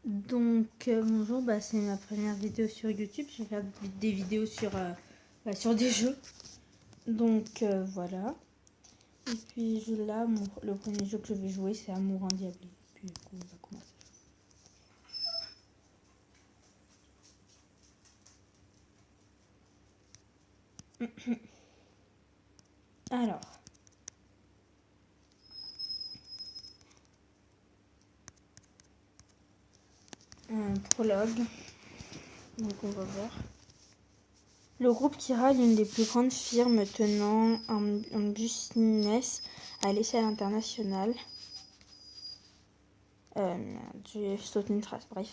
Bonjour, c'est ma première vidéo sur YouTube. Je vais faire des vidéos sur des jeux. Voilà. Et puis là, le premier jeu que je vais jouer, c'est Amour endiablé. Puis on va commencer. Alors. Un prologue. Donc on va voir. Le groupe Kira, l'une des plus grandes firmes tenant un business à l'échelle internationale. J'ai sauté une phrase, bref.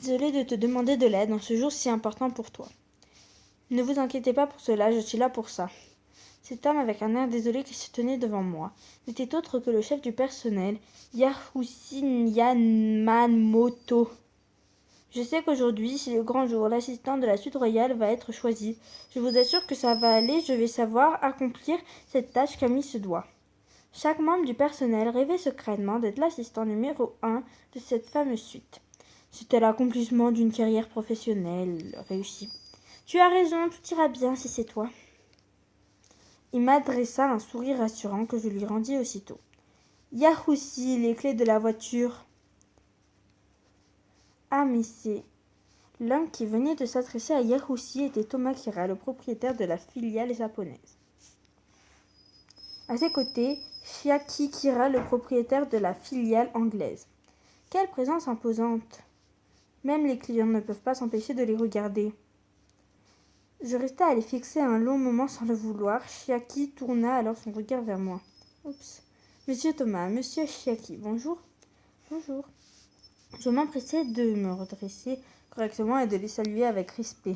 Désolée de te demander de l'aide en ce jour si important pour toi. Ne vous inquiétez pas pour cela, je suis là pour ça. Cet homme avec un air désolé qui se tenait devant moi n'était autre que le chef du personnel, Yahusin Yamamoto. Je sais qu'aujourd'hui, c'est le grand jour. L'assistant de la suite royale va être choisi. Je vous assure que ça va aller, je vais savoir accomplir cette tâche comme il se doit. Chaque membre du personnel rêvait secrètement d'être l'assistant numéro 1 de cette fameuse suite. C'était l'accomplissement d'une carrière professionnelle réussie. Tu as raison, tout ira bien si c'est toi. Il m'adressa un sourire rassurant que je lui rendis aussitôt. Yahoussi, les clés de la voiture. Ah, mais c'est... L'un qui venait de s'adresser à Yahoussi était Thomas Kira, le propriétaire de la filiale japonaise. À ses côtés, Chiaki Kira, le propriétaire de la filiale anglaise. Quelle présence imposante! Même les clients ne peuvent pas s'empêcher de les regarder. Je restai à les fixer un long moment sans le vouloir. Chiaki tourna alors son regard vers moi. Oups. Monsieur Thomas, monsieur Chiaki, bonjour. Bonjour. Je m'empressai de me redresser correctement et de les saluer avec respect.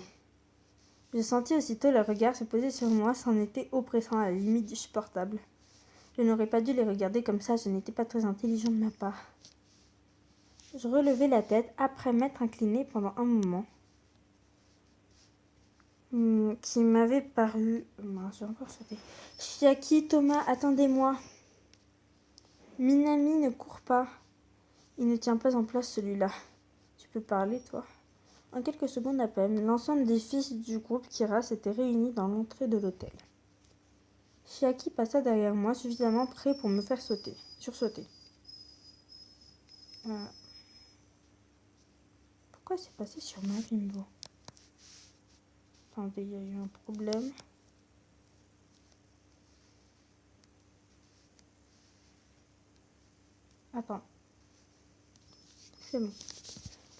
Je sentis aussitôt leur regard se poser sur moi, c'en était oppressant à la limite du supportable. Je n'aurais pas dû les regarder comme ça, ce n'était pas très intelligent de ma part. Je relevai la tête après m'être inclinée pendant un moment. Qui m'avait paru... J'ai encore sauté. Chiaki, Thomas, attendez-moi. Minami, ne cours pas. Il ne tient pas en place celui-là. Tu peux parler, toi? En quelques secondes à peine, l'ensemble des fils du groupe Kira s'étaient réunis dans l'entrée de l'hôtel. Chiaki passa derrière moi, suffisamment près pour me faire sursauter. Pourquoi c'est passé sur ma bimbo? Attendez, il y a eu un problème. Attends. C'est bon.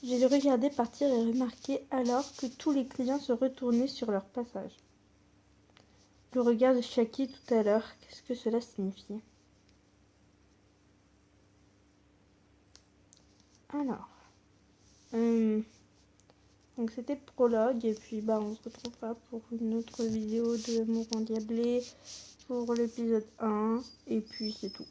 Je les regardais partir et remarquai alors que tous les clients se retournaient sur leur passage. Le regard de Chiaki tout à l'heure, qu'est-ce que cela signifiait? Alors. Donc c'était le prologue et puis on se retrouvera pour une autre vidéo de Amour endiablé pour l'épisode 1 et puis c'est tout.